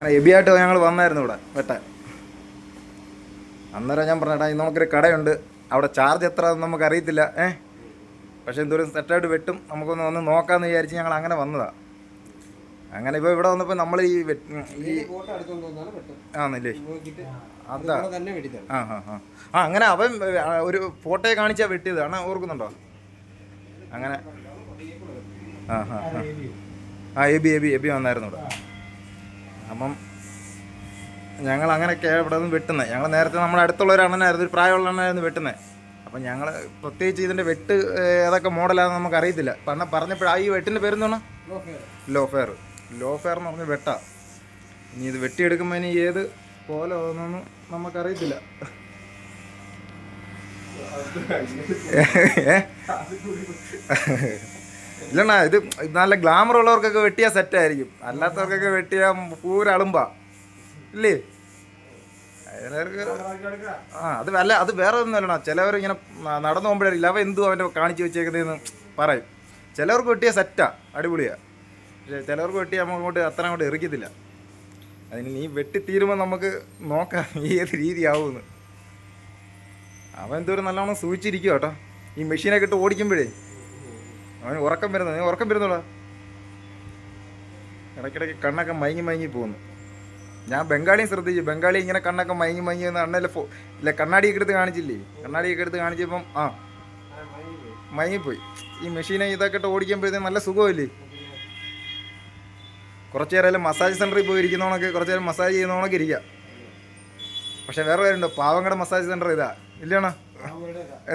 എബിയായിട്ട് ഞങ്ങൾ വന്നായിരുന്നു ഇവിടെ വെട്ടാൻ. അന്നേരം ഞാൻ പറഞ്ഞേട്ടാ നമുക്കൊരു കടയുണ്ട്, അവിടെ ചാർജ് എത്ര നമുക്കറിയത്തില്ല, പക്ഷേ എന്തോരം സെറ്റായിട്ട് വെട്ടും, നമുക്കൊന്ന് വന്ന് നോക്കാമെന്ന് വിചാരിച്ച് ഞങ്ങൾ അങ്ങനെ വന്നതാണ്. അങ്ങനെ ഇപ്പോൾ ഇവിടെ വന്നപ്പോൾ നമ്മൾ ഈ ആണല്ലേ, അതാ അങ്ങനെ അവൻ ഒരു ഫോട്ടോയെ കാണിച്ചാൽ വെട്ടിയത് ആണ്, ഓർക്കുന്നുണ്ടോ? അങ്ങനെ എബി വന്നായിരുന്നു ഇവിടെ. അപ്പം ഞങ്ങൾ അങ്ങനെയൊക്കെ ഇവിടെ നിന്ന് വെട്ടുന്നത്. ഞങ്ങൾ നേരത്തെ നമ്മുടെ അടുത്തുള്ള ഒരു അണ്ണനായിരുന്നു, ഒരു പ്രായമുള്ള അണ്ണനായിരുന്നു വെട്ടുന്നത്. അപ്പം ഞങ്ങൾ പ്രത്യേകിച്ച് ഇതിൻ്റെ വെട്ട് ഏതൊക്കെ മോഡലാണെന്ന് നമുക്ക് അറിയത്തില്ല. പറഞ്ഞപ്പോഴാ ഈ വെട്ടിൻ്റെ പേരെന്താണ്? ലോ ഫെയർ എന്ന് പറഞ്ഞ് വെട്ടാ. ഇനി ഇത് വെട്ടിയെടുക്കുമ്പോൾ ഇനി ഏത് പോലെ ഒന്നൊന്നും നമുക്കറിയത്തില്ല. ഇല്ലണ്ണ, ഇത് നല്ല ഗ്ലാമർ ഉള്ളവർക്കൊക്കെ വെട്ടിയാൽ സെറ്റായിരിക്കും, അല്ലാത്തവർക്കൊക്കെ വെട്ടിയാൽ പൂരളുമ്പാ ഇല്ലേ? അത് വല്ല അത് വേറെ ഒന്നുമല്ലണ. ചിലവർ ഇങ്ങനെ നടന്നു പോകുമ്പോഴായിരിക്കും അവ എന്തു അവൻ്റെ കാണിച്ച് വെച്ചേക്കുന്നതെന്ന് പറയും. ചിലവർക്ക് വെട്ടിയാൽ സെറ്റാ, അടിപൊളിയാണ്. പക്ഷേ ചിലവർക്ക് വെട്ടിയാൽ നമുക്ക് അങ്ങോട്ട് അത്ര അങ്ങോട്ട് എറിക്കത്തില്ല. അതിന് നീ വെട്ടിത്തീരുമ്പോൾ നമുക്ക് നോക്കാം ഏത് രീതിയാവുമെന്ന്. അവൻ എന്തോരം നല്ലോണം സൂചിച്ചിരിക്കുക കേട്ടോ. ഈ മെഷീനൊക്കെ ഇട്ട് ഓടിക്കുമ്പോഴേ അവന് ഉറക്കം വരുന്നത്. നീ ഉറക്കം വരുന്നുള്ളൂ, ഇടയ്ക്കിടയ്ക്ക് കണ്ണൊക്കെ മയങ്ങി പോകുന്നു. ഞാൻ ബംഗാളിയും ശ്രദ്ധിച്ചു, ബംഗാളി ഇങ്ങനെ കണ്ണൊക്കെ മയങ്ങി എന്ന് അണ്ണല്ലേ ഇല്ല കണ്ണാടിയൊക്കെ എടുത്ത് കാണിച്ചില്ലേ? കണ്ണാടിയൊക്കെ എടുത്ത് കാണിച്ചപ്പം മയങ്ങിപ്പോയി. ഈ മെഷീനെ ഇതൊക്കെ ഇട്ട് ഓടിക്കുമ്പോഴത്തേക്കും നല്ല സുഖമില്ലേ? കുറച്ച് നേരം മസാജ് സെൻറ്ററിൽ പോയി ഇരിക്കുന്നവണൊക്കെ കുറച്ച് നേരം മസാജ് ചെയ്യുന്നവണൊക്കെ ഇരിക്കുക. പക്ഷെ വേറെ പേരുണ്ടോ, പാവങ്ങട മസാജ് സെൻറ്റർ ഇതാ ഇല്ലണോ?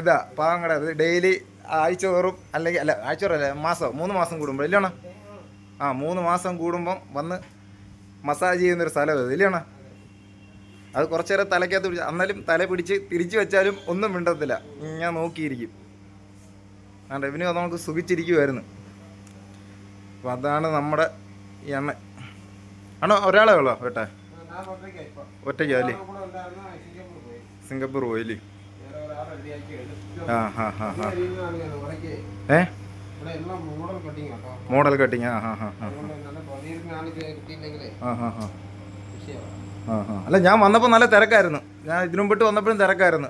ഇതാ പാവങ്ങട. ഇത് ഡെയിലി ആഴ്ച തോറും അല്ലെങ്കിൽ ആഴ്ച തോറല്ലേ, 3 മാസം കൂടുമ്പോൾ ഇല്ലണോ? 3 മാസം കൂടുമ്പം വന്ന് മസാജ് ചെയ്യുന്നൊരു സ്ഥലം അത് ഇല്ലണോ? അത് കുറച്ച് നേരം തലയ്ക്കകത്ത് പിടിച്ച്, എന്നാലും തല പിടിച്ച് തിരിച്ചു വെച്ചാലും ഒന്നും മിണ്ടത്തില്ല, ഞാൻ നോക്കിയിരിക്കും. റവന്യൂ അത് നമുക്ക് സുഖിച്ചിരിക്കുമായിരുന്നു. അപ്പം അതാണ് നമ്മുടെ ഈ എണ്ണ. ആണോ ഒരാളെ ഉള്ളോ കേട്ടെ? ഒറ്റയ്ക്കോ അല്ലേ? സിംഗപ്പൂർ പോയില്ലേ? Model cutting. അല്ല ഞാൻ വന്നപ്പോൾ നല്ല തിരക്കായിരുന്നു. ഞാൻ ഇതിനു മുമ്പിട്ട് വന്നപ്പോഴും തിരക്കായിരുന്നു.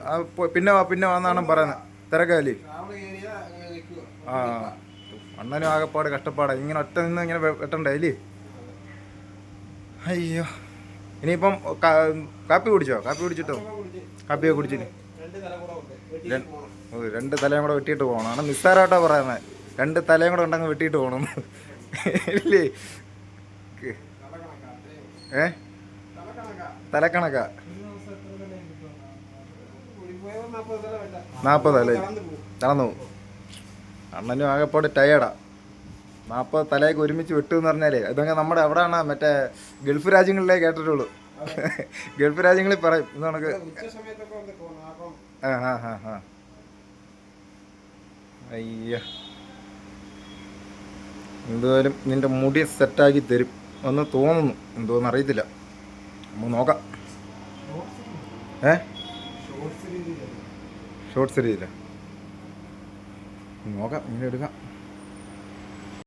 പിന്നെ വന്നാണ് പറയുന്നത് തിരക്കല്ലേ. അണ്ണനും ആകെപ്പാട് കഷ്ടപ്പാടാ, ഇങ്ങനെ ഒറ്റ നിന്ന് ഇങ്ങനെ വെട്ടണ്ടേ അല്ലേ? അയ്യോ, ഇനിയിപ്പം കാപ്പി കുടിച്ചോ? കാപ്പിയൊക്കെ കുടിച്ചിന് 2 തലയും കൂടെ വെട്ടിയിട്ട് പോകണം. ആണ് നിസ്സാരമായിട്ടാ പറയുന്നത്, 2 തലയും കൂടെ ഉണ്ടെങ്കിൽ വെട്ടിയിട്ട് പോകണം ഇല്ലേ? തലക്കണക്കാ 40 തല കടന്നു പോകും. അണ്ണനും ആകെപ്പാട് ടയേർഡാ. 40 തലയൊക്കെ ഒരുമിച്ച് വെട്ടുമെന്ന് പറഞ്ഞാലേ ഇതൊക്കെ നമ്മുടെ എവിടെയാണ് മറ്റേ ഗൾഫ് രാജ്യങ്ങളിലേ കേട്ടിട്ടുള്ളൂ. ഗൾഫ് രാജ്യങ്ങളിൽ പറയും ഇത് കണക്ക്. അയ്യ, എന്തായാലും നിൻ്റെ മുടി സെറ്റാക്കി തരും എന്ന് തോന്നുന്നു, എന്തോന്ന് അറിയത്തില്ല. നമുക്ക് നോക്കാം. ഷോർട്ട്സ് രീതിയില്ല നോക്കാം, ഇങ്ങനെ എടുക്കാം.